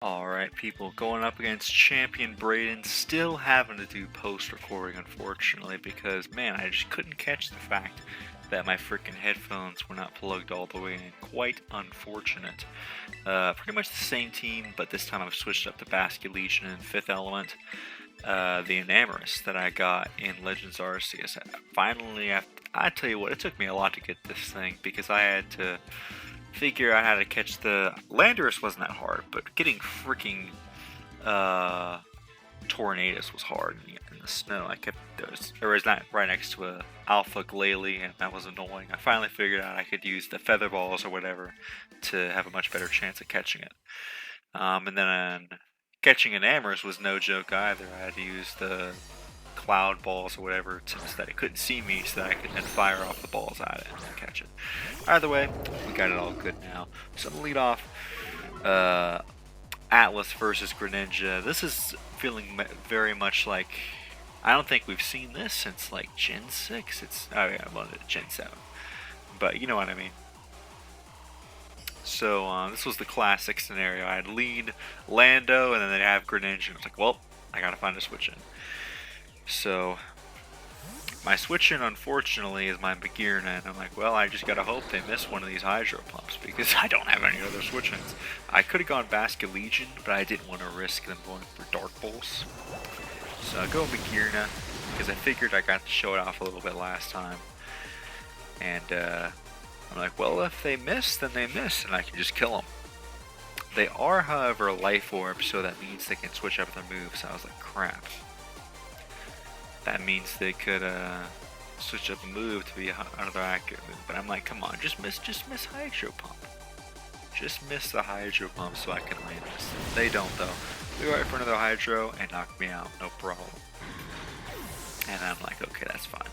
Alright people, going up against Champion Braedon, still having to do post-recording unfortunately because man, I just couldn't catch the fact that my freaking headphones were not plugged all the way in. Quite unfortunate. Pretty much the same team, but this time I've switched up to Basket Legion and 5th Element. The Enamorus that I got in Legends Arceus. Finally, I tell you what, it took me a lot to get this thing because I had to figure out how to catch the Landorus. Wasn't that hard, but getting freaking Tornadoes was hard in the snow. I kept there was not right next to a Alpha Glalie, and that was annoying. I finally figured out I could use the feather balls or whatever to have a much better chance of catching it. And then catching an Enamorus was no joke either. I had to use the cloud balls or whatever so that it couldn't see me, so that I could then fire off the balls at it and then catch it. Either way, we got it all good now. So I'm gonna lead off Atlas versus Greninja. This is feeling very much like, I don't think we've seen this since like Gen 6. Well, Gen 7, but you know what I mean. So this was the classic scenario. I'd lead Lando and then they'd have Greninja. It's like, well, I gotta find a switch in. So my switch in, unfortunately, is my Bagheerna, and I'm like, well, I just gotta hope they miss one of these Hydro Pumps because I don't have any other switch ins. I could have gone Basket Legion, but I didn't want to risk them going for Dark Pulse. So I go Bagheerna because I figured I got to show it off a little bit last time. And I'm like, well, if they miss, then they miss, and I can just kill them. They are, however, Life Orb, so that means they can switch up their moves. So I was like, crap. That means they could switch up a move to be another accurate move. But I'm like, come on, just miss Hydro Pump. Just miss the Hydro Pump so I can land this. They don't though. They go right for another Hydro and knock me out, no problem. And I'm like, okay, that's fine.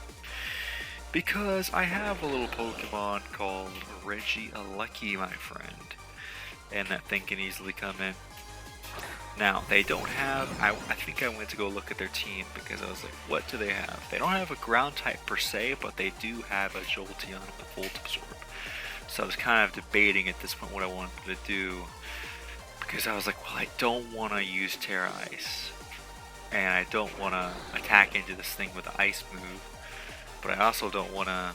Because I have a little Pokemon called Regieleki, my friend. And that thing can easily come in. Now, they don't have, I think I went to go look at their team because I was like, what do they have? They don't have a ground type per se, but they do have a Jolteon with Volt Absorb. So I was kind of debating at this point what I wanted to do, because I was like, well, I don't want to use Terra Ice, and I don't want to attack into this thing with the Ice move, but I also don't want to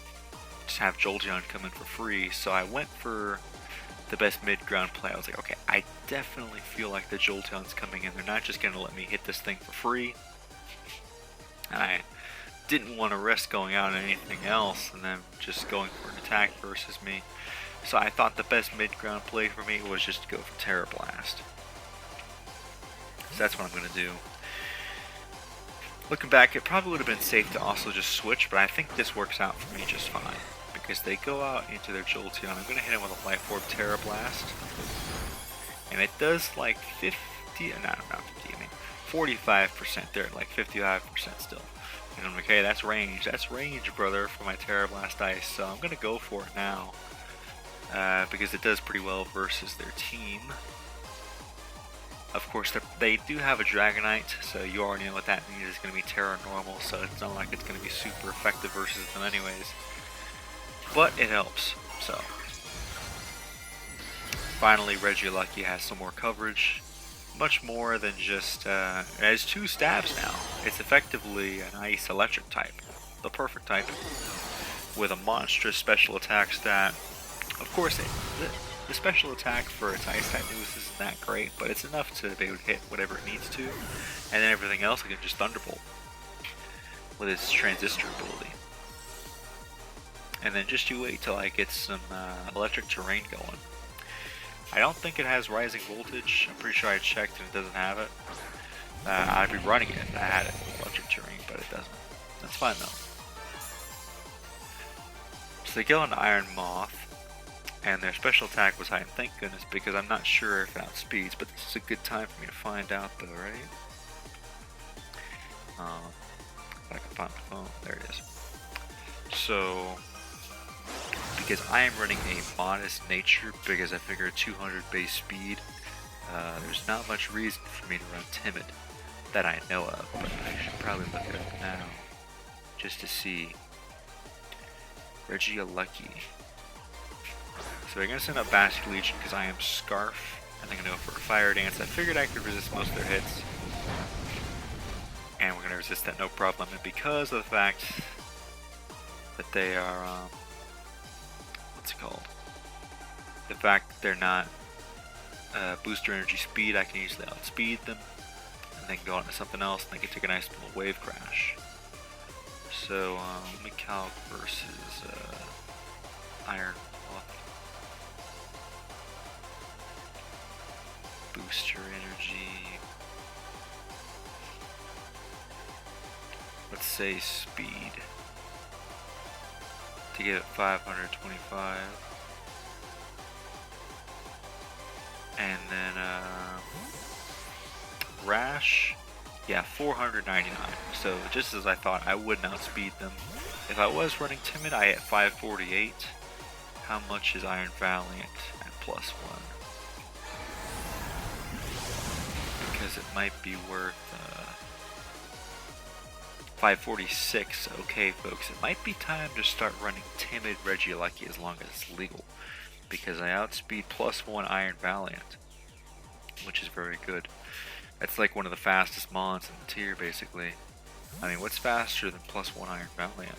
just have Jolteon come in for free, so I went for the best mid-ground play. I was like, okay, I definitely feel like the Jolteon's coming in. They're not just going to let me hit this thing for free. And I didn't want to risk going out on anything else and then just going for an attack versus me. So I thought the best mid-ground play for me was just to go for Terra Blast. So that's what I'm going to do. Looking back, it probably would have been safe to also just switch, but I think this works out for me just fine. Because they go out into their Jolteon. I'm going to hit him with a Life Orb Terra Blast. And it does like 50, no, not 50, I mean 45%. They're at like 55% still. And I'm like, hey, that's range, brother, for my Terra Blast Ice. So I'm going to go for it now. Because it does pretty well versus their team. Of course, they do have a Dragonite, so you already know what that means. It's going to be Terra Normal, so it's not like it's going to be super effective versus them anyways. But it helps, so. Finally, Regieleki has some more coverage. Much more than just, it has 2 stabs now. It's effectively an Ice Electric type. The perfect type. With a monstrous special attack stat. Of course, the special attack for its Ice type moves isn't that great, but it's enough to be able to hit whatever it needs to. And then everything else it can just Thunderbolt. With its Transistor ability. And then just you wait till I get some electric terrain going. I don't think it has rising voltage. I'm pretty sure I checked and it doesn't have it. I'd be running it if I had it with electric terrain, but it doesn't. That's fine though. So they go into Iron Moth, and their special attack was high, and thank goodness, because I'm not sure if it outspeeds, but this is a good time for me to find out though, right? If I can find my phone, there it is. So, because I am running a modest nature, because I figure 200 base speed, there's not much reason for me to run timid that I know of, but I should probably look it up now just to see. Regieleki. So I'm going to send up Basket Legion because I am Scarf And they're gonna go for a fire dance. I figured I could resist most of their hits. And we're gonna resist that no problem. And because of the fact that they are, what's it called? The fact that they're not booster energy speed, I can easily outspeed them. And then go on to something else, and they can take a nice little wave crash. So, let me calc versus Iron Booster energy. Let's say speed. To get it 525. And then, Rash. Yeah, 499. So just as I thought, I wouldn't outspeed them. If I was running Timid, I hit 548. How much is Iron Valiant at +1? Because it might be worth 546. Okay, folks, it might be time to start running Timid Regieleki as long as it's legal. Because I outspeed +1 Iron Valiant, which is very good. It's like one of the fastest mons in the tier, basically. I mean, what's faster than +1 Iron Valiant?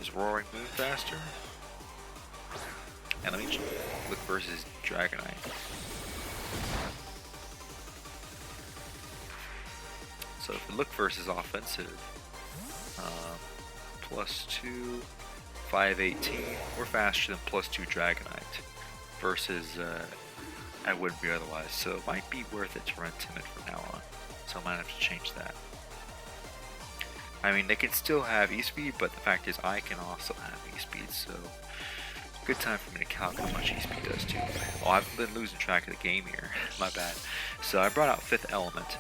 Is Roaring Moon faster? And let me look versus Dragonite. So if we look versus offensive, +2, 518, we're faster than +2 Dragonite. Versus, I wouldn't be otherwise. So it might be worth it to run Timid from now on. So I might have to change that. I mean, they can still have E-Speed, but the fact is I can also have E-Speed, so good time for me to calculate how much E-Speed does too. Oh, I've been losing track of the game here. My bad. So I brought out 5th Element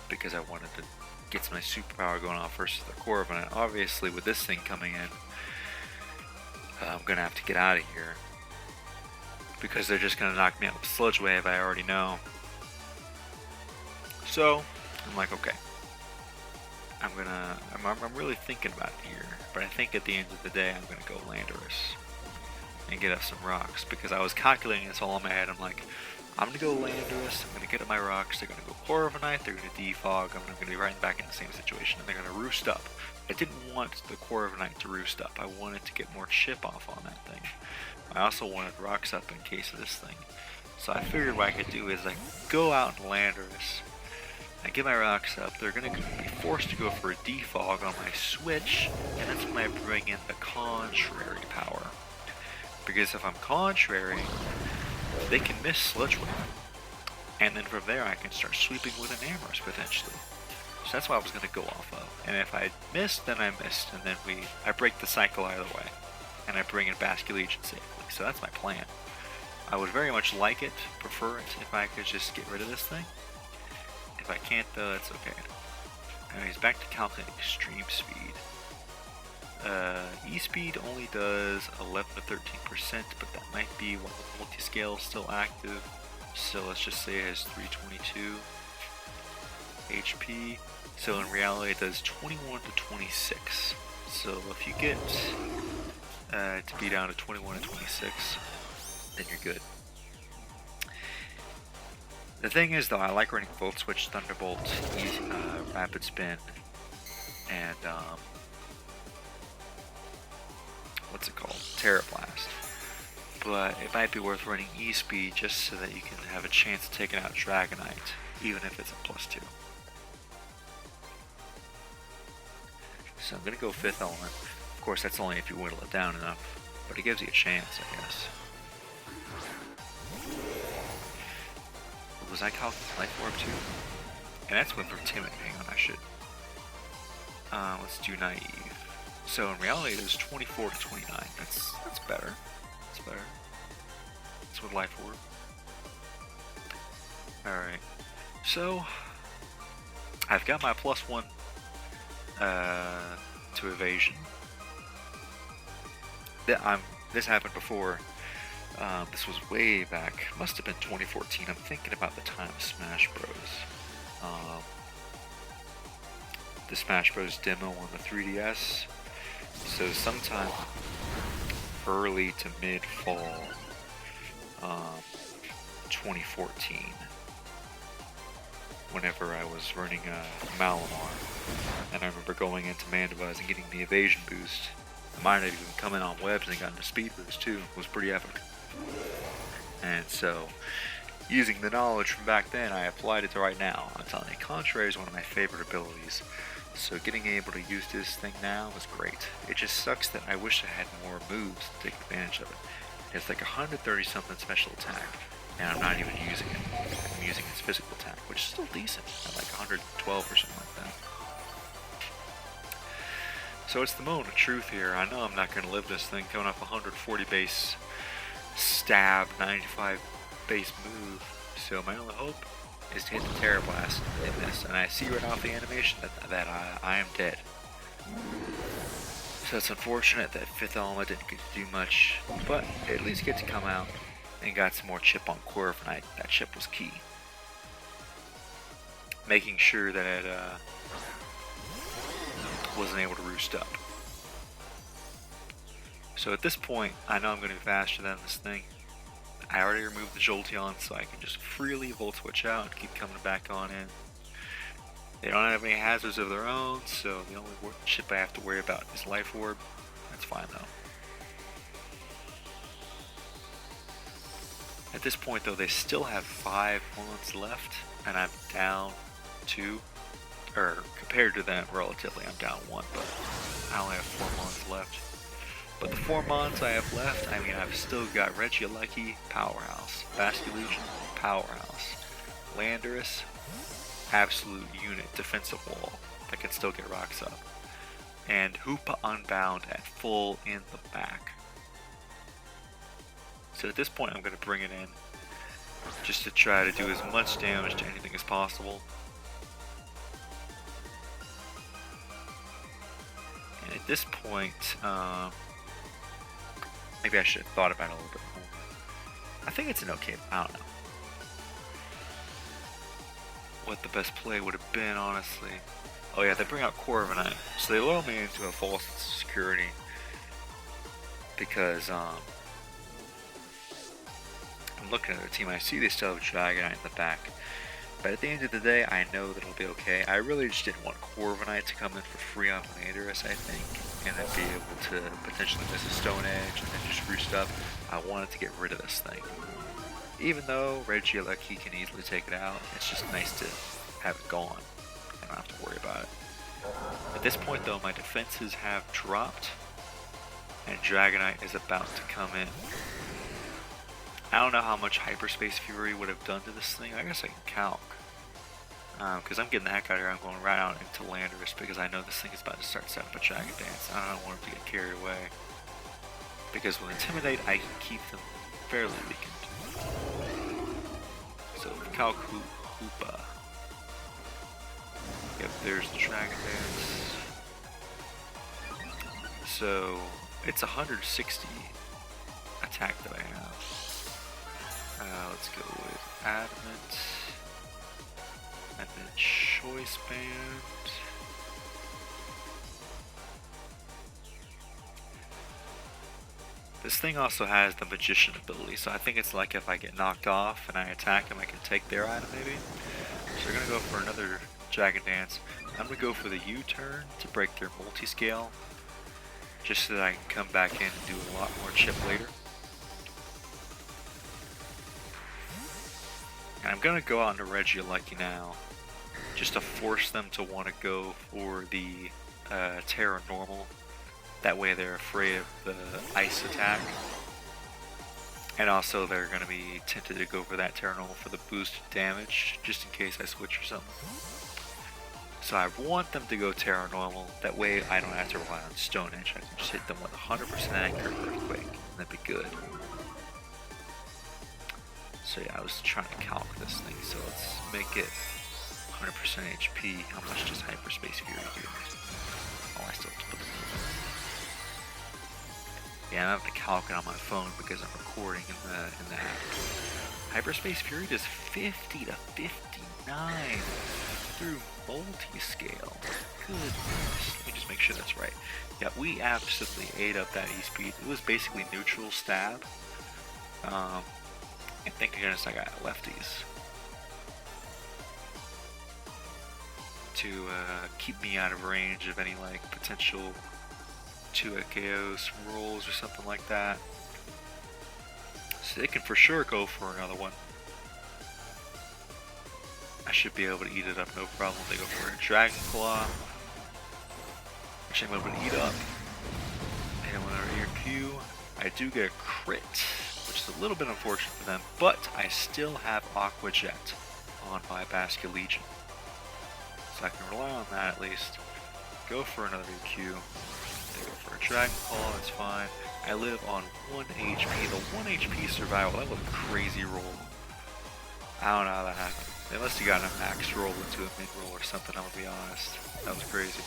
because I wanted to get some nice superpower going off versus the Corviknight. Obviously, with this thing coming in, I'm going to have to get out of here because they're just going to knock me out with Sludge Wave, I already know. So, I'm like, okay. I'm really thinking about it here, but I think at the end of the day I'm going to go Enamorus and get us some rocks, because I was calculating this all in my head. I'm like, I'm going to go Enamorus, I'm going to get up my rocks, they're going to go Corviknight, they're going to defog, I'm going to be right back in the same situation, and they're going to roost up. I didn't want the Corviknight to roost up, I wanted to get more chip off on that thing. I also wanted rocks up in case of this thing. So I figured what I could do is I go out and Enamorus, I get my rocks up, they're going to be forced to go for a defog on my switch, and that's when I bring in the contrary power. Because if I'm contrary, they can miss Sludge Wave. And then from there I can start sweeping with an Enamorus potentially. So that's what I was going to go off of. And if I missed, then I missed, and then I break the cycle either way. And I bring in Basculegion safely. So that's my plan. I would very much like it, prefer it, if I could just get rid of this thing. If I can't though, that's okay. Anyways, back to calculating extreme speed. E-speed only does 11 to 13%, but that might be while the multi-scale is still active. So let's just say it has 322 HP. So in reality it does 21 to 26. So if you get to be down to 21 to 26, then you're good. The thing is though, I like running Volt Switch, Thunderbolt, Rapid Spin, and what's it called? Terra Blast. But it might be worth running E-Speed just so that you can have a chance of taking out Dragonite, even if it's a +2. So I'm gonna go 5th Element. Of course, that's only if you whittle it down enough, but it gives you a chance, I guess. Was I calculating Life Orb too? And that's with Timid. Hang on, I should. Let's do Naive. So in reality, it is 24 to 29. That's better. That's better. That's with Life Orb. Alright. So, I've got my +1 to evasion. This happened before. This was way back. Must have been 2014. I'm thinking about the time of Smash Bros. The Smash Bros. Demo on the 3DS. So sometime early to mid-fall 2014. Whenever I was running Malamar, and I remember going into Mandibuzz and getting the evasion boost. I might have even come in on webs and gotten a speed boost too. It was pretty epic. And so, using the knowledge from back then, I applied it to right now. I'm telling you, Contrary is one of my favorite abilities. So getting able to use this thing now is great. It just sucks that I wish I had more moves to take advantage of it. It's like 130 something special attack, and I'm not even using it. I'm using its physical attack, which is still decent, at like 112 or something like that. So it's the moment of truth here. I know I'm not going to live this thing coming off 140 base stab, 95 base move. So my only hope is to hit the Terra Blast in this, and I see right off the animation that I am dead. So it's unfortunate that 5th element didn't get to do much, but at least get to come out and got some more chip on Corviknight. That chip was key. Making sure that it wasn't able to roost up. So at this point, I know I'm going to be faster than this thing. I already removed the Jolteon, so I can just freely Volt Switch out and keep coming back on in. They don't have any hazards of their own, so the only chip I have to worry about is Life Orb. That's fine though. At this point though, they still have 5 months left, and I'm down 2. Or compared to them, relatively, I'm down 1, but I only have 4 months left. But the 4 months I have left, I mean, I've still got Regieleki, Powerhouse, Basculegion, Powerhouse, Landorus, absolute unit, defensive wall that can still get rocks up, and Hoopa Unbound at full in the back. So at this point I'm going to bring it in just to try to do as much damage to anything as possible. And at this point, maybe I should have thought about it a little bit more. I think it's an okay, I don't know what the best play would have been, honestly. Oh yeah, they bring out Corviknight, so they lure me into a false security because I'm looking at their team. I see they still have Dragonite in the back, but at the end of the day, I know that it'll be okay. I really just didn't want Corviknight to come in for free off Enamorus, I think, and then be able to potentially miss a Stone Edge and then just roost up. I wanted to get rid of this thing. Even though Regieleki can easily take it out, it's just nice to have it gone. I don't have to worry about it. At this point though, my defenses have dropped, and Dragonite is about to come in. I don't know how much Hyperspace Fury would have done to this thing. I guess I can calc. Because I'm getting the heck out of here. I'm going right out into Landorus because I know this thing is about to start setting up a Dragon Dance. I don't want him to get carried away. Because with Intimidate, I can keep them fairly weakened. So calc Hoopa. Yep, there's the Dragon Dance. So it's 160 attack that I have. Let's go with Adamant, and then Choice Band. This thing also has the Magician ability, so I think it's like if I get knocked off and I attack him, I can take their item maybe. So we're going to go for another Dragon Dance. I'm going to go for the U-turn to break their multi-scale, just so that I can come back in and do a lot more chip later. And I'm going to go out into Regieleki now, just to force them to want to go for the Terra Normal. That way they're afraid of the ice attack. And also they're going to be tempted to go for that Terra Normal for the boosted damage, just in case I switch or something. So I want them to go Terra Normal, that way I don't have to rely on Stone Edge. I can just hit them with 100% Anchor Earthquake, and that'd be good. So yeah, I was trying to calc this thing, so let's make it 100% HP. How much does Hyperspace Fury do? Oh, I still have to put the move in. Yeah, I'm having to calc it on my phone because I'm recording in the app. Hyperspace Fury does 50 to 59 through multi-scale. Goodness. Let me just make sure that's right. Yeah, we absolutely ate up that E-Speed. It was basically neutral stab. And thank goodness I got lefties to keep me out of range of any like potential 2-hit KOs rolls or something like that. So they can for sure go for another one. I should be able to eat it up no problem. They go for a Dragon Claw, which I'm able to eat up. And when I ear Q, I do get a crit, which is a little bit unfortunate for them, but I still have Aqua Jet on my Basket Legion. So I can rely on that at least. Go for another Q. They go for a Dragon Claw, that's fine. I live on 1 HP. The 1 HP survival, that was a crazy roll. I don't know how that happened. They must have gotten a max roll into a mid roll or something, I'm gonna be honest. That was crazy.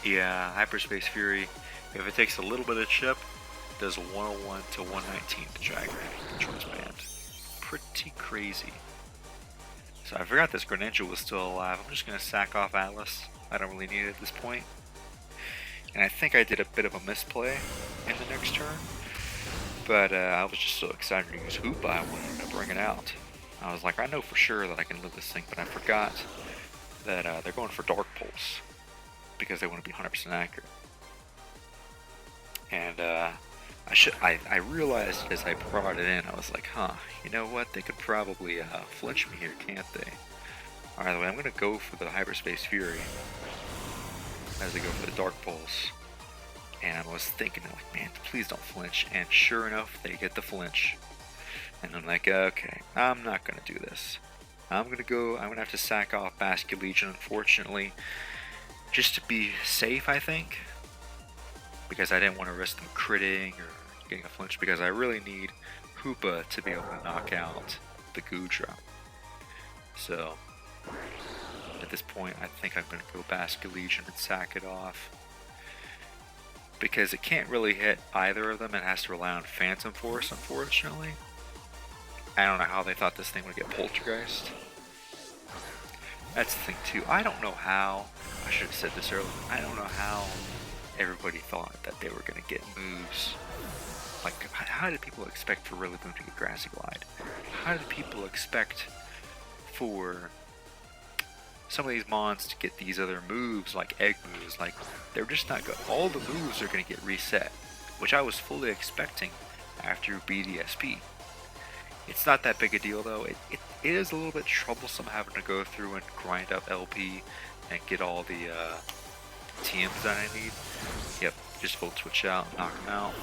Yeah, Hyperspace Fury, if it takes a little bit of chip, does 101 to 119 to Dragon Controls Band. Pretty crazy. So I forgot this Greninja was still alive. I'm just gonna sack off Atlas. I don't really need it at this point. And I think I did a bit of a misplay in the next turn. But I was just so excited to use Hoopa, I wanted to bring it out. I was like, I know for sure that I can live this thing, but I forgot that they're going for Dark Pulse because they want to be 100% accurate. And I realized as I brought it in, I was like, huh, you know what? They could probably flinch me here, can't they? Alright, I'm going to go for the Hyperspace Fury as they go for the Dark Pulse. And I was thinking, like, man, please don't flinch. And sure enough, they get the flinch. And I'm like, okay, I'm not going to do this. I'm going to have to sack off Basket Legion, unfortunately. Just to be safe, I think. Because I didn't want to risk them critting or getting a flinch. Because I really need Hoopa to be able to knock out the Goodra. So at this point, I think I'm going to go Basket Legion and sack it off. Because it can't really hit either of them. It has to rely on Phantom Force, unfortunately. I don't know how they thought this thing would get Poltergeist. That's the thing, too. I don't know how. I should have said this earlier. I don't know how everybody thought that they were going to get moves. Like, how did people expect for Rillaboom to get Grassy Glide? How did people expect for some of these mons to get these other moves, like egg moves? Like, they're just not good. All the moves are going to get reset, which I was fully expecting after BDSP. It's not that big a deal, though. It is a little bit troublesome having to go through and grind up LP and get all the TMs that I need. Yep, just Volt Switch out, knock them out.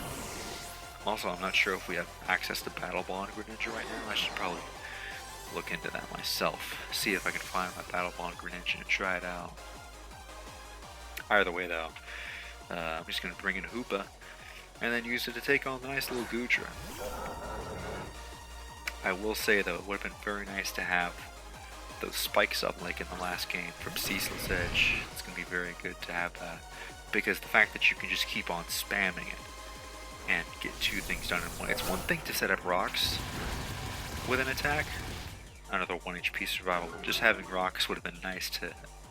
Also, I'm not sure if we have access to Battle Bond Greninja right now. I should probably look into that myself. See if I can find my Battle Bond Greninja and try it out. Either way, though, I'm just going to bring in Hoopa and then use it to take on the nice little Goodra. I will say, though, it would have been very nice to have those spikes up like in the last game from Ceaseless Edge. It's going to be very good to have that. Because the fact that you can just keep on spamming it and get 2 things done in one. It's one thing to set up rocks with an attack. Another 1 HP survival. Just having rocks would have been nice to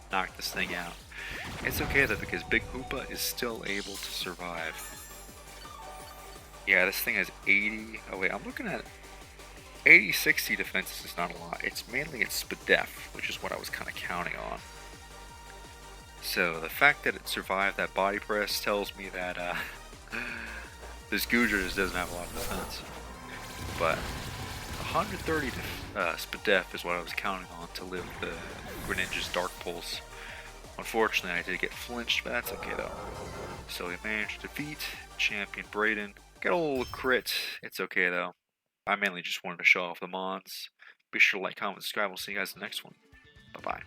knock this thing out. It's okay though, because Big Hoopa is still able to survive. Yeah, this thing has 80... Oh wait, I'm looking at 80-60 defenses is not a lot. It's mainly its Spadef, which is what I was kind of counting on. So the fact that it survived that body press tells me that this Goodra just doesn't have a lot of defense. But 130 Spadef is what I was counting on to live the Greninja's Dark Pulse. Unfortunately, I did get flinched, but that's okay though. So we managed to defeat Champion Braedon. Got a little crit. It's okay though. I mainly just wanted to show off the mons. Be sure to like, comment, subscribe. We'll see you guys in the next one. Bye-bye.